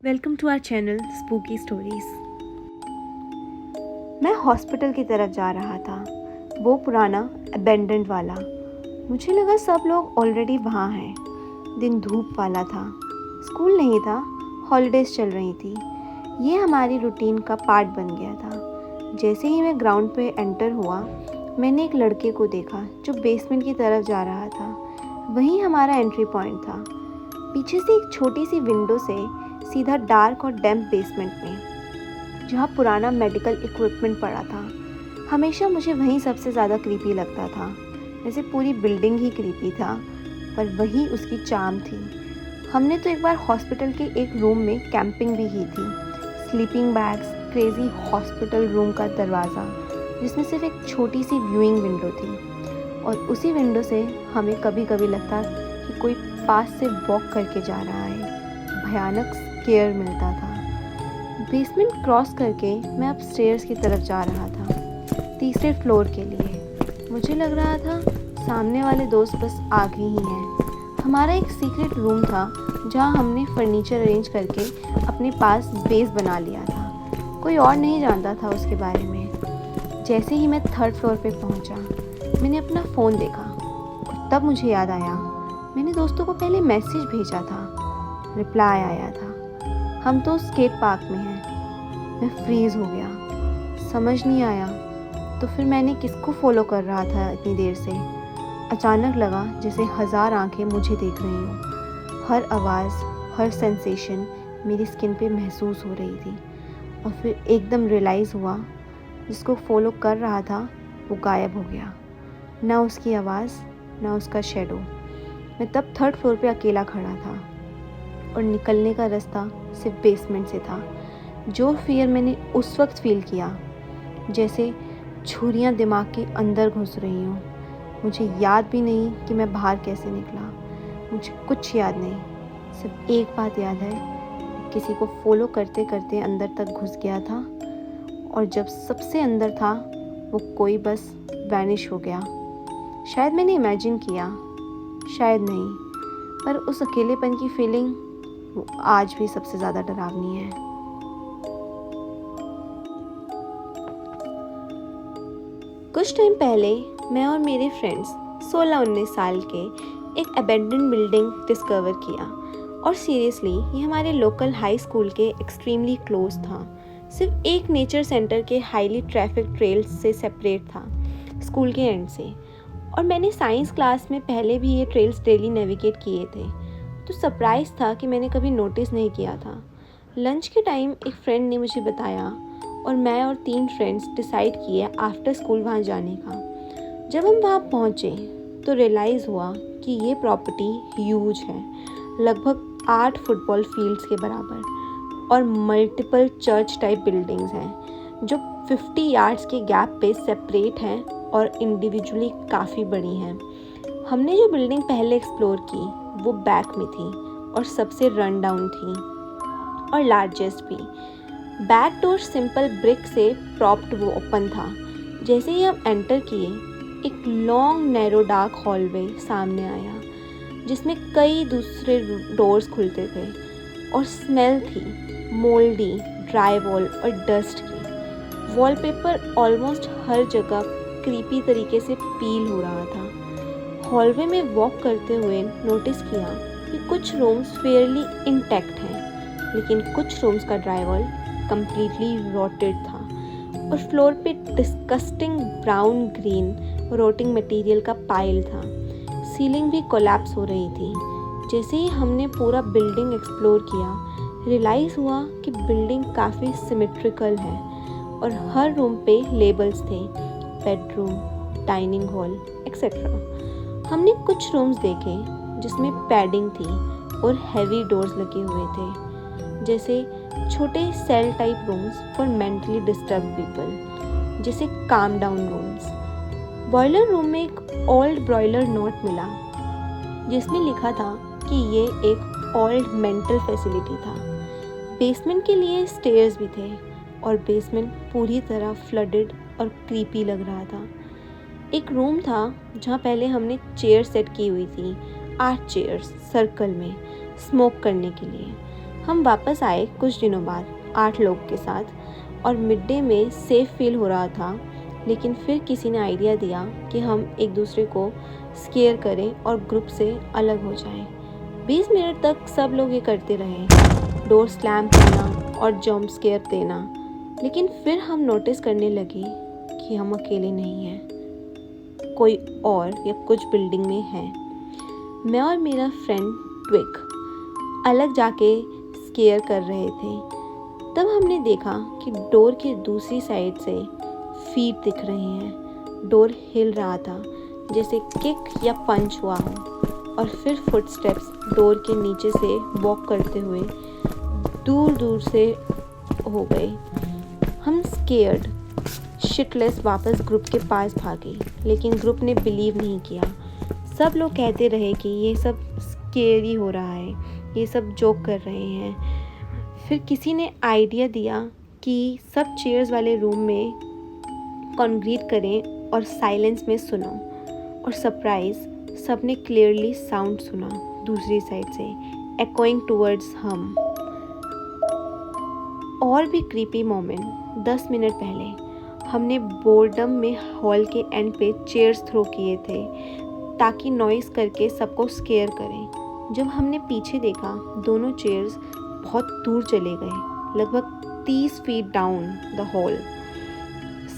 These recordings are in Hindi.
Welcome to our channel spooky stories. मैं हॉस्पिटल की तरफ जा रहा था, वो पुराना अबेंडेंड वाला। मुझे लगा सब लोग ऑलरेडी वहाँ हैं। दिन धूप वाला था, स्कूल नहीं था, हॉलीडेज़ चल रही थी। ये हमारी रूटीन का पार्ट बन गया था। जैसे ही मैं ग्राउंड पे एंटर हुआ, मैंने एक लड़के को देखा जो बेसमेंट की तरफ जा रहा था। वही हमारा एंट्री पॉइंट था। पीछे से एक छोटी सी विंडो से सीधा डार्क और डैम्प बेसमेंट में, जहाँ पुराना मेडिकल इक्विपमेंट पड़ा था। हमेशा मुझे वहीं सबसे ज़्यादा क्रीपी लगता था। वैसे पूरी बिल्डिंग ही क्रीपी था, पर वही उसकी चार्म थी। हमने तो एक बार हॉस्पिटल के एक रूम में कैंपिंग भी की थी। Sleeping bags, crazy hospital room का दरवाज़ा, जिसमें सिर्फ एक छोटी सी व्यूइंग विंडो थी, और उसी विंडो से हमें कभी कभी लगता कि कोई पास से वॉक करके जा रहा है। भयानक केयर मिलता था। बेसमेंट क्रॉस करके मैं अब स्टेयर्स की तरफ जा रहा था, तीसरे फ्लोर के लिए। मुझे लग रहा था सामने वाले दोस्त बस आगे ही हैं। हमारा एक सीक्रेट रूम था जहां हमने फर्नीचर अरेंज करके अपने पास बेस बना लिया था। कोई और नहीं जानता था उसके बारे में। जैसे ही मैं थर्ड फ्लोर पे पहुंचा, मैंने अपना फ़ोन देखा। तब मुझे याद आया, मैंने दोस्तों को पहले मैसेज भेजा था। रिप्लाई आया था, हम तो स्केट पार्क में हैं। मैं फ्रीज़ हो गया, समझ नहीं आया तो फिर मैंने किसको फॉलो कर रहा था इतनी देर से। अचानक लगा जैसे 1000 आंखें मुझे देख रही हों। हर आवाज़, हर सेंसेशन मेरी स्किन पे महसूस हो रही थी। और फिर एकदम रियलाइज़ हुआ, जिसको फॉलो कर रहा था वो गायब हो गया। ना उसकी आवाज़, ना उसका शेडो। मैं तब थर्ड फ्लोर पे अकेला खड़ा था, और निकलने का रास्ता सिर्फ बेसमेंट से था। जो फियर मैंने उस वक्त फील किया, जैसे छुरियां दिमाग के अंदर घुस रही हों। मुझे याद भी नहीं कि मैं बाहर कैसे निकला। मुझे कुछ याद नहीं, सिर्फ एक बात याद है, किसी को फॉलो करते करते अंदर तक घुस गया था, और जब सबसे अंदर था वो कोई बस वैनिश हो गया। शायद मैंने इमेजिन किया, शायद नहीं, पर उस अकेलेपन की फीलिंग वो आज भी सबसे ज़्यादा डरावनी है। कुछ टाइम पहले मैं और मेरे फ्रेंड्स 16-19 साल के एक अबेंडन बिल्डिंग डिस्कवर किया, और सीरियसली ये हमारे लोकल हाई स्कूल के एक्सट्रीमली क्लोज था। सिर्फ एक नेचर सेंटर के हाईली ट्रैफिक ट्रेल्स से सेपरेट था, स्कूल के एंड से। और मैंने साइंस क्लास में पहले भी ये ट्रेल्स डेली नेविगेट किए थे, तो सरप्राइज़ था कि मैंने कभी नोटिस नहीं किया था। लंच के टाइम एक फ्रेंड ने मुझे बताया, और मैं और 3 फ्रेंड्स डिसाइड किए आफ्टर स्कूल वहाँ जाने का। जब हम वहाँ पहुँचे तो रियलाइज़ हुआ कि ये प्रॉपर्टी ह्यूज है, लगभग 8 फुटबॉल फील्ड्स के बराबर, और मल्टीपल चर्च टाइप बिल्डिंग्स हैं जो 50 यार्ड्स के गैप पे सेपरेट हैं और इंडिविजुअली काफ़ी बड़ी हैं। हमने जो बिल्डिंग पहले एक्सप्लोर की वो बैक में थी और सबसे रन डाउन थी, और लार्जेस्ट भी। बैक डोर सिंपल ब्रिक से प्रॉप्ड वो ओपन था। जैसे ही हम एंटर किए, एक लॉन्ग नैरो डार्क हॉलवे सामने आया, जिसमें कई दूसरे डोर्स खुलते थे, और स्मेल थी मोल्डी, ड्राई वॉल और डस्ट की। वॉलपेपर ऑलमोस्ट हर जगह क्रीपी तरीके से पील हो रहा था। हॉलवे में वॉक करते हुए नोटिस किया कि कुछ रूम्स फेयरली इंटैक्ट हैं, लेकिन कुछ रूम्स का ड्राईवॉल कम्प्लीटली रॉटेड था, और फ्लोर पे डिस्गस्टिंग ब्राउन ग्रीन रोटिंग मटेरियल का पाइल था। सीलिंग भी कोलैप्स हो रही थी। जैसे ही हमने पूरा बिल्डिंग एक्सप्लोर किया, रियलाइज़ हुआ कि बिल्डिंग काफ़ी सिमेट्रिकल है, और हर रूम पे लेबल्स थे, बेडरूम, डाइनिंग हॉल एक्सेट्रा। हमने कुछ रूम्स देखे जिसमें पैडिंग थी और हैवी डोर्स लगे हुए थे, जैसे छोटे cell type rooms for mentally disturb people, जैसे calm down rooms. Boiler room में एक ओल्ड ब्रॉयलर नोट मिला, जिसमें लिखा था कि ये एक ओल्ड मेंटल फैसिलिटी था। बेसमेंट के लिए स्टेयर्स भी थे, और बेसमेंट पूरी तरह फ्लडेड और क्रीपी लग रहा था। एक रूम था जहाँ पहले हमने चेयर सेट की हुई थी, 8 चेयर्स सर्कल में स्मोक करने के लिए। हम वापस आए कुछ दिनों बाद 8 लोग के साथ और मिड डे में सेफ फील हो रहा था, लेकिन फिर किसी ने आइडिया दिया कि हम एक दूसरे को स्केयर करें और ग्रुप से अलग हो जाएं। 20 मिनट तक सब लोग ये करते रहे, डोर स्लैम करना और जंप स्केयर देना, लेकिन फिर हम नोटिस करने लगे कि हम अकेले नहीं हैं, कोई और या कुछ बिल्डिंग में है। मैं और मेरा फ्रेंड ट्विक अलग जाके स्केयर कर रहे थे। तब हमने देखा कि डोर की दूसरी साइड से फीट दिख रहे हैं। डोर हिल रहा था जैसे किक या पंच हुआ हो, और फिर फुटस्टेप्स डोर के नीचे से वॉक करते हुए दूर दूर से हो गए। हम स्केयर्ड शिटलेस वापस ग्रुप के पास भागे, लेकिन ग्रुप ने बिलीव नहीं किया। सब लोग कहते रहे कि ये सब स्केरी हो रहा है, ये सब जोक कर रहे हैं। फिर किसी ने आइडिया दिया कि सब चेयर्स वाले रूम में कॉन्ग्रीट करें और साइलेंस में सुनो, और सरप्राइज सबने क्लियरली साउंड सुना दूसरी साइड से, एकोइंग टुवर्ड्स हम। और भी क्रीपी मोमेंट 10 मिनट पहले हमने बोर्डम में हॉल के एंड पे चेयर्स थ्रो किए थे ताकि नॉइस करके सबको स्केयर करें। जब हमने पीछे देखा, दोनों चेयर्स बहुत दूर चले गए, लगभग 30 फीट डाउन द हॉल।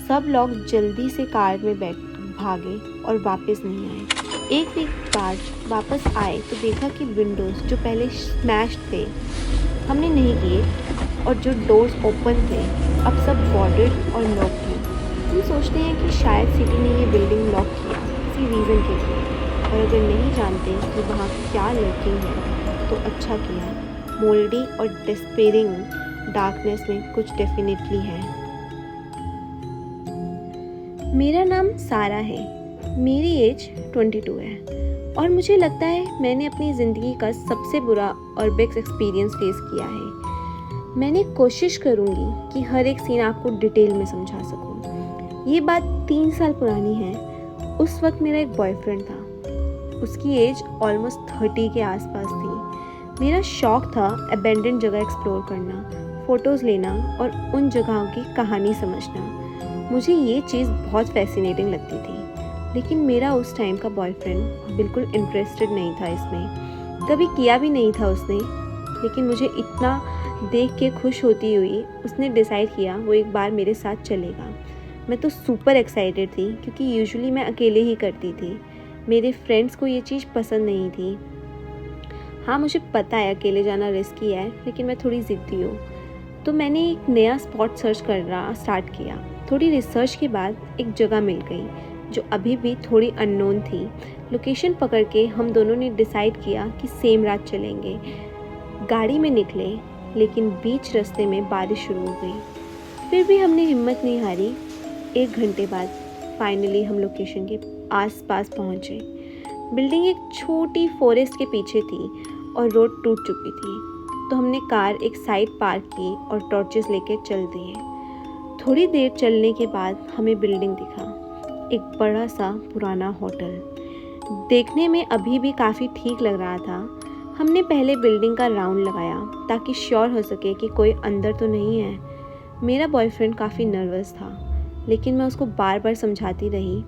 सब लोग जल्दी से कार में भागे और वापस नहीं आए। एक वीक बाद वापस आए तो देखा कि विंडोज़ जो पहले स्मैश थे हमने नहीं किए, और जो डोर्स ओपन थे अब सब बॉर्डर्ड और लॉक थे। हम सोचते हैं कि शायद सिटी ने ये बिल्डिंग लॉक किया किसी रीज़न के लिए, और अगर नहीं जानते कि वहाँ क्या लर्किंग है तो अच्छा किया। मोल्डी और डिस्पेयरिंग डार्कनेस में कुछ डेफिनेटली है। मेरा नाम सारा है, मेरी एज 22 है, और मुझे लगता है मैंने अपनी ज़िंदगी का सबसे बुरा और बेस्ट एक्सपीरियंस फेस किया है। मैंने कोशिश करूँगी कि हर एक सीन आपको डिटेल में समझा सकूँ। ये बात 3 साल पुरानी है। उस वक्त मेरा एक बॉयफ्रेंड था, उसकी एज ऑलमोस्ट 30 के आसपास थी। मेरा शौक था अबेंडेंड जगह एक्सप्लोर करना, फ़ोटोज़ लेना और उन जगहों की कहानी समझना। मुझे ये चीज़ बहुत फैसिनेटिंग लगती थी, लेकिन मेरा उस टाइम का बॉयफ्रेंड बिल्कुल इंटरेस्टेड नहीं था इसमें, कभी किया भी नहीं था उसने। लेकिन मुझे इतना देख के खुश होती हुई उसने डिसाइड किया वो एक बार मेरे साथ चलेगा। मैं तो सुपर एक्साइटेड थी, क्योंकि यूजुअली मैं अकेले ही करती थी। मेरे फ्रेंड्स को ये चीज़ पसंद नहीं थी। हाँ, मुझे पता है अकेले जाना रिस्की है, लेकिन मैं थोड़ी ज़िद्दी हूँ। तो मैंने एक नया स्पॉट सर्च करना स्टार्ट किया। थोड़ी रिसर्च के बाद एक जगह मिल गई जो अभी भी थोड़ी अननोन थी। लोकेशन पकड़ के हम दोनों ने डिसाइड किया कि सेम रात चलेंगे। गाड़ी में निकले, लेकिन बीच रास्ते में बारिश शुरू हो गई। फिर भी हमने हिम्मत नहीं हारी। 1 घंटे बाद फाइनली हम लोकेशन के आसपास पहुंचे। बिल्डिंग एक छोटी फॉरेस्ट के पीछे थी और रोड टूट चुकी थी, तो हमने कार एक साइड पार्क की और टॉर्चेस लेके चल दिए। थोड़ी देर चलने के बाद हमें बिल्डिंग दिखा, एक बड़ा सा पुराना होटल। देखने में अभी भी काफ़ी ठीक लग रहा था। हमने पहले बिल्डिंग का राउंड लगाया ताकि श्योर हो सके कि कोई अंदर तो नहीं है। मेरा बॉयफ्रेंड काफ़ी नर्वस था, लेकिन मैं उसको बार बार समझाती रही।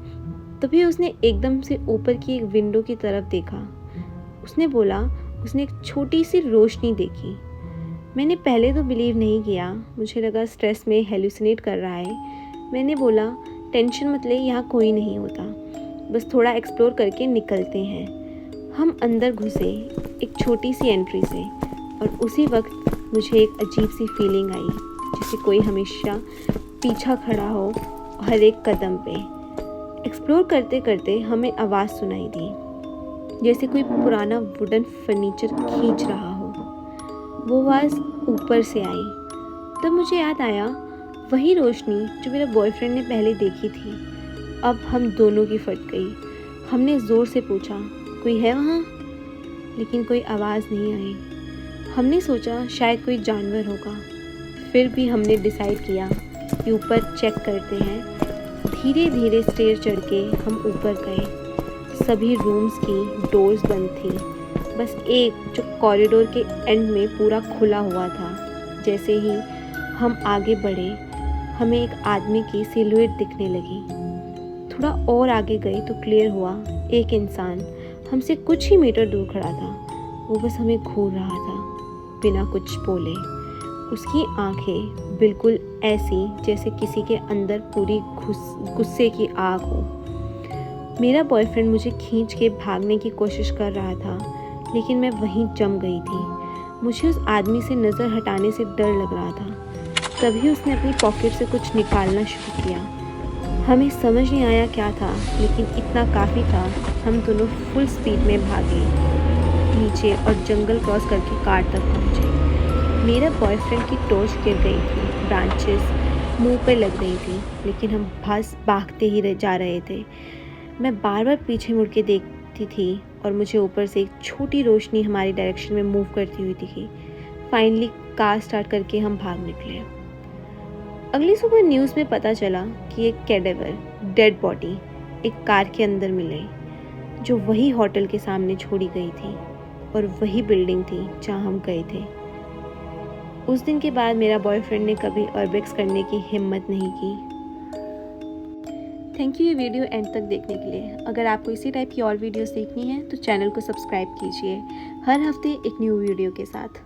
तभी उसने एकदम से ऊपर की एक विंडो की तरफ देखा। उसने बोला उसने एक छोटी सी रोशनी देखी। मैंने पहले तो बिलीव नहीं किया, मुझे लगा स्ट्रेस में हेलुसिनेट कर रहा है। मैंने बोला टेंशन मत ले, यहाँ कोई नहीं होता, बस थोड़ा एक्सप्लोर करके निकलते हैं। हम अंदर घुसे एक छोटी सी एंट्री से, और उसी वक्त मुझे एक अजीब सी फीलिंग आई, जैसे कोई हमेशा पीछा खड़ा हो हर एक कदम पे। एक्सप्लोर करते करते हमें आवाज़ सुनाई दी, जैसे कोई पुराना वुडन फर्नीचर खींच रहा हो। वो आवाज़ ऊपर से आई। तब मुझे याद आया वही रोशनी जो मेरा बॉयफ्रेंड ने पहले देखी थी। अब हम दोनों की फट गई। हमने ज़ोर से पूछा कोई है वहाँ, लेकिन कोई आवाज़ नहीं आई। हमने सोचा शायद कोई जानवर होगा। फिर भी हमने डिसाइड किया कि ऊपर चेक करते हैं। धीरे धीरे स्टेयर चढ़ के हम ऊपर गए। सभी रूम्स की डोर्स बंद थी। बस एक जो कॉरिडोर के एंड में पूरा खुला हुआ था। जैसे ही हम आगे बढ़े हमें एक आदमी की सिलुएट दिखने लगी। थोड़ा और आगे गए तो क्लियर हुआ एक इंसान हमसे कुछ ही मीटर दूर खड़ा था। वो बस हमें घूर रहा था बिना कुछ बोले। उसकी आंखें बिल्कुल ऐसी जैसे किसी के अंदर पूरी गुस्से की आग हो। मेरा बॉयफ्रेंड मुझे खींच के भागने की कोशिश कर रहा था, लेकिन मैं वहीं जम गई थी। मुझे उस आदमी से नज़र हटाने से डर लग रहा था। तभी उसने अपनी पॉकेट से कुछ निकालना शुरू किया। हमें समझ नहीं आया क्या था, लेकिन इतना काफ़ी था। हम दोनों फुल स्पीड में भागे नीचे और जंगल क्रॉस करके कार तक पहुँचे। मेरा बॉयफ्रेंड की टॉर्च गिर गई थी, ब्रांचेस मुंह पे लग गई थी, लेकिन हम बस भागते ही जा रहे थे। मैं बार बार पीछे मुड़ के देखती थी और मुझे ऊपर से एक छोटी रोशनी हमारी डायरेक्शन में मूव करती हुई दिखी। फाइनली कार स्टार्ट करके हम भाग निकले। अगली सुबह न्यूज़ में पता चला कि एक कैडेवर, डेड बॉडी एक कार के अंदर मिले, जो वही होटल के सामने छोड़ी गई थी और वही बिल्डिंग थी जहां हम गए थे। उस दिन के बाद मेरा बॉयफ्रेंड ने कभी अर्बिक्स करने की हिम्मत नहीं की। थैंक यू ये वीडियो एंड तक देखने के लिए। अगर आपको इसी टाइप की और वीडियोस देखनी है तो चैनल को सब्सक्राइब कीजिए, हर हफ्ते एक न्यू वीडियो के साथ।